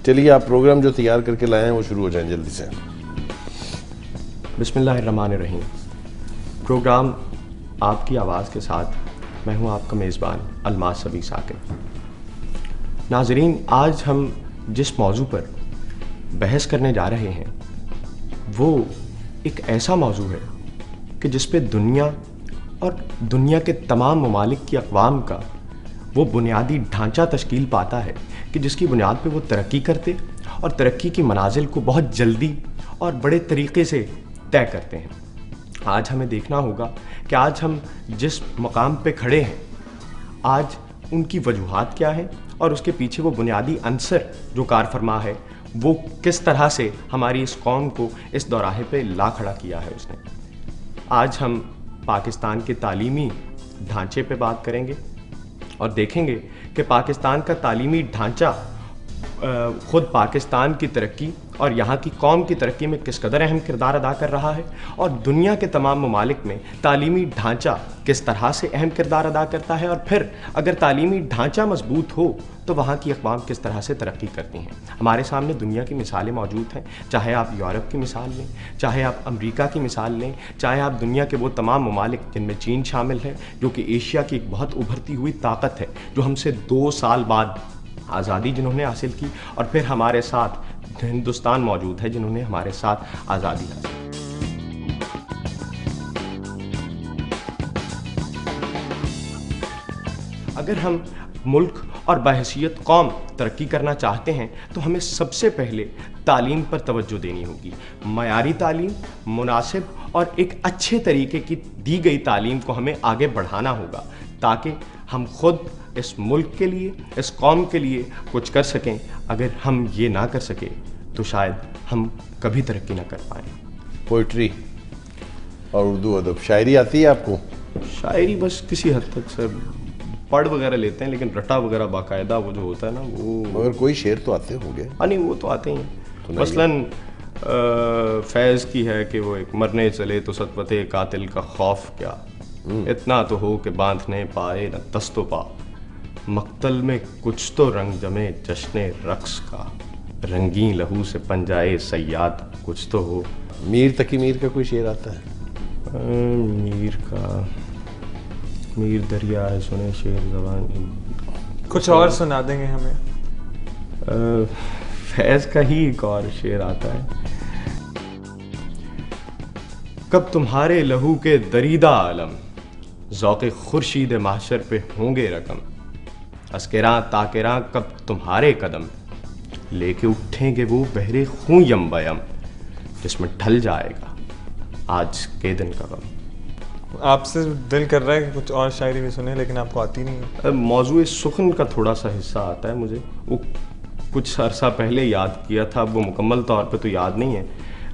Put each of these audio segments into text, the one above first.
चलिए, आप प्रोग्राम जो तैयार करके लाए हैं वो शुरू हो जाएं जल्दी से। बिस्मिल्लाहिर्रहमानिर्रहीम। प्रोग्राम आपकी आवाज़ के साथ मैं हूं आपका मेज़बान अलमास सबी साकिब। नाज़रीन, आज हम जिस मौजू पर बहस करने जा रहे हैं वो एक ऐसा मौजू है कि जिस पे दुनिया और दुनिया के तमाम ममालिक की अक़वाम का वो बुनियादी ढांचा तश्कील पाता है कि जिसकी बुनियाद पे वो तरक्की करते और तरक्की की मनाजिल को बहुत जल्दी और बड़े तरीक़े से तय करते हैं। आज हमें देखना होगा कि आज हम जिस मकाम पे खड़े हैं आज उनकी वजूहात क्या हैं और उसके पीछे वो बुनियादी अंसर जो कार फरमा है वो किस तरह से हमारी इस कौम को इस दौराहे पे ला खड़ा किया है उसने। आज हम पाकिस्तान के तालीमी ढांचे पे बात करेंगे और देखेंगे कि पाकिस्तान का तालीमी ढांचा ख़ुद पाकिस्तान की तरक्की और यहाँ की कौम की तरक्की में किस कदर अहम किरदार अदा कर रहा है और दुनिया के तमाम ममालिक में तालीमी ढांचा किस तरह से अहम किरदार अदा करता है और फिर अगर तालीमी ढांचा मजबूत हो तो वहाँ की अक़वाम किस तरह से तरक्की करती हैं। हमारे सामने दुनिया की मिसालें मौजूद हैं, चाहे आप यूरोप की मिसाल लें, चाहे आप अमेरिका की मिसाल लें, चाहे आप दुनिया के वो तमाम ममालिक जिनमें चीन शामिल है जो कि एशिया की एक बहुत उभरती हुई ताकत है, जो हमसे 2 साल बाद आज़ादी जिन्होंने हासिल की और फिर हमारे साथ हिंदुस्तान मौजूद है जिन्होंने हमारे साथ आज़ादी हासिल की। अगर हम मुल्क और बहैसियत कौम तरक्की करना चाहते हैं तो हमें सबसे पहले तालीम पर तवज्जो देनी होगी। मयारी तालीम, मुनासिब और एक अच्छे तरीके की दी गई तालीम को हमें आगे बढ़ाना होगा ताकि हम खुद इस मुल्क के लिए, इस कौम के लिए कुछ कर सकें। अगर हम ये ना कर सके तो शायद हम कभी तरक्की ना कर पाएँ। पोइट्री और उर्दू अदब, शायरी आती है आपको? शायरी बस किसी हद तक सर पढ़ वगैरह लेते हैं, लेकिन रटा वगैरह बाकायदा वो जो होता है ना वो, मगर कोई शेर तो आते होंगे। हाँ नहीं, वो तो आते ही हैं। मसलन फैज़ की है कि वो एक मरने चले तो सतवते कातिल का खौफ क्या, इतना तो हो कि बांधने पाए न दस्तो पा, मक्तल में कुछ तो रंग जमे जश्ने रक्स का, रंगीन लहू से पंजाए सयाद कुछ तो हो। मीर तकी मीर का कोई शेर आता है? मीर का, मीर दरिया है सुने शेर ज़बान, कुछ और सुना देंगे हमें? फैज़ का ही एक और शेर आता है, कब तुम्हारे लहू के दरीदा आलम, ज़ौक़े खुर्शीद माशर पे होंगे रकम, अस्केरां ताकेरां कब तुम्हारे कदम, लेके उठेंगे वो बहरे खूं यम बयम, जिसमें ढल जाएगा आज के दिन का गम। आपसे दिल कर रहा है कि कुछ और शायरी भी सुने, लेकिन आपको आती नहीं है। मौजूए सुखन का थोड़ा सा हिस्सा आता है मुझे, वो कुछ अरसा पहले याद किया था, वो मुकम्मल तौर पे तो याद नहीं है,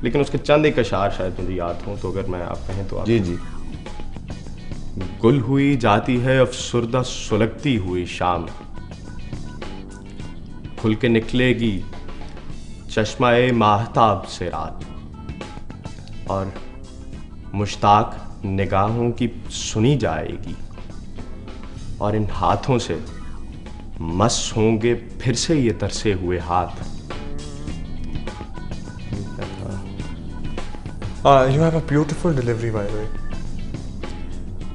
लेकिन उसके चंद एक अशार शायद मुझे याद हों, तो अगर मैं आप कहें तो आप। जी जी। गुल हुई जाती है अफसुर्दा सुलगती हुई शाम, खुल के निकलेगी चश्माए माहताब से रात, और मुश्ताक निगाहों की सुनी जाएगी, और इन हाथों से मस होंगे फिर से ये तरसे हुए हाथ। You have a beautiful delivery by the way.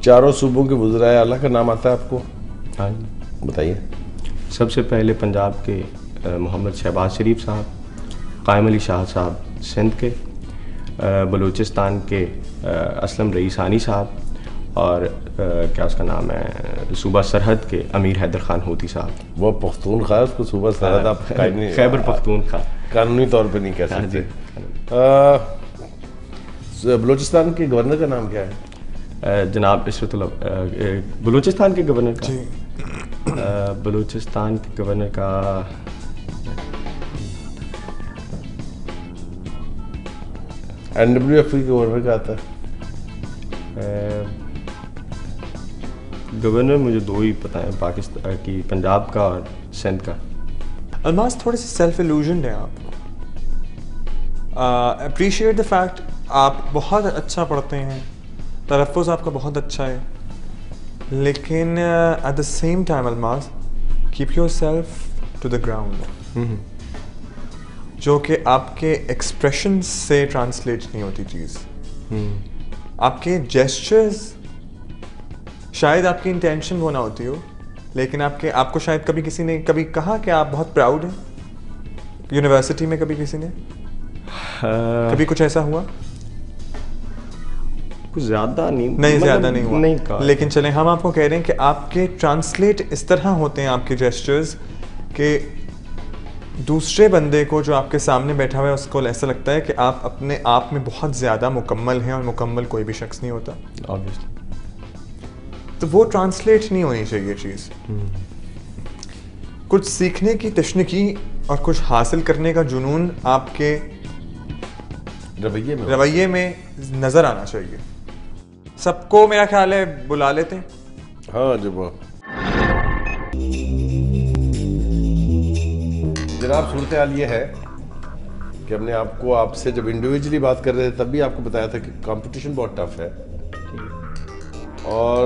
चारों सूबों के वज़राए आला का नाम आता है आपको? हाँ जी, बताइए। सबसे पहले पंजाब के मोहम्मद शहबाज शरीफ साहब, कायम अली शाह साहब सिंध के, बलूचिस्तान के असलम रईसानी साहब, और क्या उसका नाम है, सूबा सरहद के अमीर हैदर खान होती साहब। वो पख्तूनख्वा है, उसको सूबा सरहद आप खैबर पख्तूनख्वा कानूनी तौर पे नहीं कह सकते। बलूचिस्तान के गवर्नर का नाम क्या है? जनाब इशरतुल्लाह। बलूचिस्तान के गवर्नर का, बलूचिस्तान के गवर्नर का NWF के गवर्नर का आता है? गवर्नर मुझे 2 ही पता है, पाकिस्तान की, पंजाब का और सिंध का। अलमास थोड़े से सेल्फ इल्यूजन्ड हैं आप। अप्रिशिएट द फैक्ट आप बहुत अच्छा पढ़ते हैं, तलफ़्फ़ुज़ आपका बहुत अच्छा है, लेकिन at the same time always keep yourself to the ground, जो कि आपके एक्सप्रेशन से ट्रांसलेट नहीं होती चीज़। आपके जेस्चर्स, शायद आपकी इंटेंशन वो ना होती हो, लेकिन आपको शायद कभी किसी ने कभी कहा कि आप बहुत प्राउड हैं, यूनिवर्सिटी में कभी किसी ने कभी कुछ ऐसा हुआ? कुछ ज़्यादा नहीं, ज़्यादा नहीं हुआ, नहीं कहा। लेकिन चलें, हम आपको कह रहे हैं कि आपके ट्रांसलेट इस तरह होते हैं आपके जेस्चर्स कि दूसरे बंदे को जो आपके सामने बैठा हुआ है उसको ऐसा लगता है कि आप अपने आप में बहुत ज़्यादा मुकम्मल हैं, और मुकम्मल कोई भी शख्स नहीं होता। ऑब्वियसली। तो वो ट्रांसलेट नहीं होनी चाहिए चीज़। कुछ सीखने की तशनीकी और कुछ हासिल करने का जुनून आपके रवैये में नज़र आना चाहिए। सबको मेरा ख्याल है बुला लेते हैं। हाँ जब जनाब, सूरत हाल ये है कि हमने आपसे जब इंडिविजुअली बात कर रहे थे तब भी आपको बताया था कि कंपटीशन बहुत टफ है, और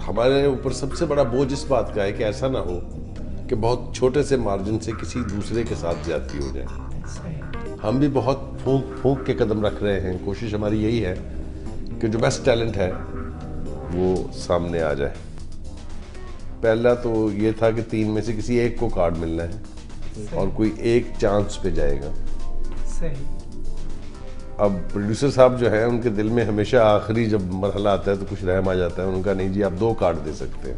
हमारे ऊपर सबसे बड़ा बोझ इस बात का है कि ऐसा ना हो कि बहुत छोटे से मार्जिन से किसी दूसरे के साथ ज्यादती हो जाए। हम भी बहुत फूंक के कदम रख रहे हैं। कोशिश हमारी यही है कि जो बेस्ट टैलेंट है वो सामने आ जाए। पहला तो ये था कि 3 में से किसी एक को कार्ड मिलना है और कोई एक चांस पे जाएगा। सही। अब प्रोड्यूसर साहब जो है उनके दिल में हमेशा आखिरी जब मरहला आता है तो कुछ रहम आ जाता है। उनका नहीं जी, आप 2 कार्ड दे सकते हैं।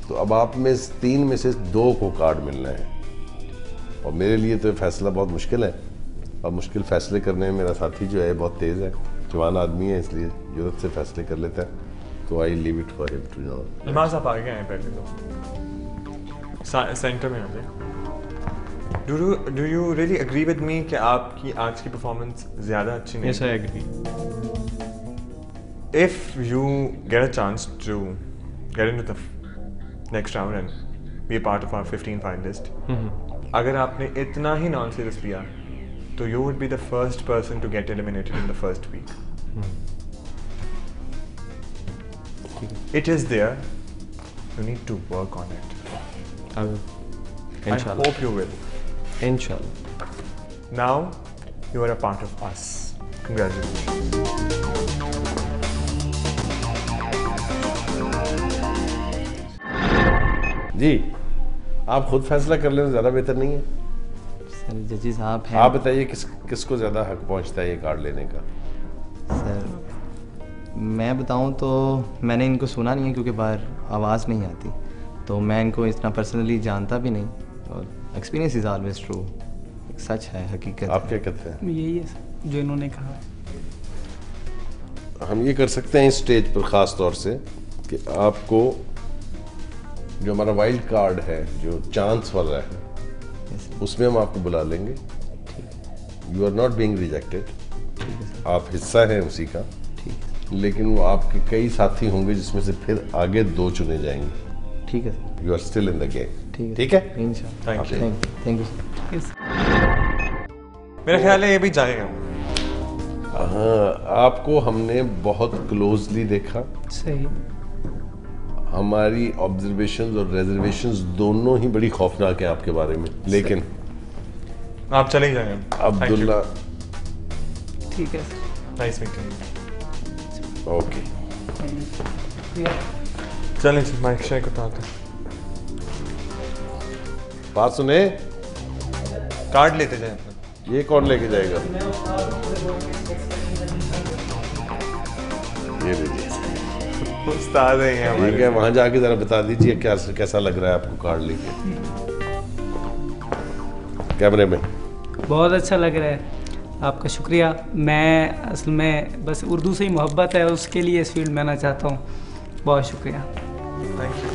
तो अब आप में 3 में से 2 को कार्ड मिलना है, और मेरे लिए तो फैसला बहुत मुश्किल है, और मुश्किल फैसले करने में मेरा साथी जो है बहुत तेज़ है, जवान आदमी है, इसलिए जरूरत से फैसले कर लेता है। तो I leave it for him to know. Always आप आगे आए पहले तो सेंटर में होंगे। Do you really agree with me कि आपकी आज की परफॉर्मेंस ज़्यादा अच्छी नहीं? Yes, I agree. If you get a chance to get into the next round and be a part of our 15 finalist, अगर आपने इतना ही नॉन सीरियस लिया तो you would be the first person to get eliminated in the first week. It is there. You need to work on it. I will. I Inshallah. hope you will. Inshallah. Now you are a part of us. Congratulations. जी, आप खुद फैसला कर लेना ज़्यादा बेहतर नहीं है? Sir जजेस आप हैं। आप बताइए किसको ज़्यादा हक पहुंचता है ये कार्ड लेने का? सर मैं बताऊं तो मैंने इनको सुना नहीं है, क्योंकि बाहर आवाज़ नहीं आती, तो मैं इनको इतना पर्सनली जानता भी नहीं, और एक्सपीरियंस इज़ ऑलवेज ट्रू। सच है, हकीकत आप क्या कहते हैं? यही है जो इन्होंने कहा। हम ये कर सकते हैं इस स्टेज पर ख़ास तौर से कि आपको जो हमारा वाइल्ड कार्ड है, जो चांस वाला है, उसमें हम आपको बुला लेंगे। You are not being rejected, आप हिस्सा हैं उसी का, लेकिन वो आपके कई साथी होंगे जिसमें से फिर आगे 2 चुने जाएंगे। ठीक है sir. You are still in the game. ठीक है? इंशाल्लाह। Thank you. Thank you sir. मेरा ख्याल है ये भी जाएगा। हाँ, आपको हमने बहुत क्लोजली देखा। सही। हमारी ऑब्जर्वेशंस और रिजर्वेशंस दोनों ही बड़ी खौफनाक हैं आपके बारे में, लेकिन आप चले ही जाएंगे। अब्दुल्ला, ठीक है sir. Nice meeting you. Okay, चलें जी, माइक शेक उतारते हैं। बात सुने, कार्ड लेते जाएं अपना। ये कौन लेके जाएगा? ये लीजिए। उस्ताद हैं ये हमारे। ठीक है, वहां जाके जरा बता दीजिए कैसा लग रहा है आपको कार्ड लेके। कैमरे में बहुत अच्छा लग रहा है, आपका शुक्रिया। मैं असल में बस उर्दू से ही मोहब्बत है, उसके लिए इस फील्ड में आना चाहता हूँ। बहुत शुक्रिया। Thank you.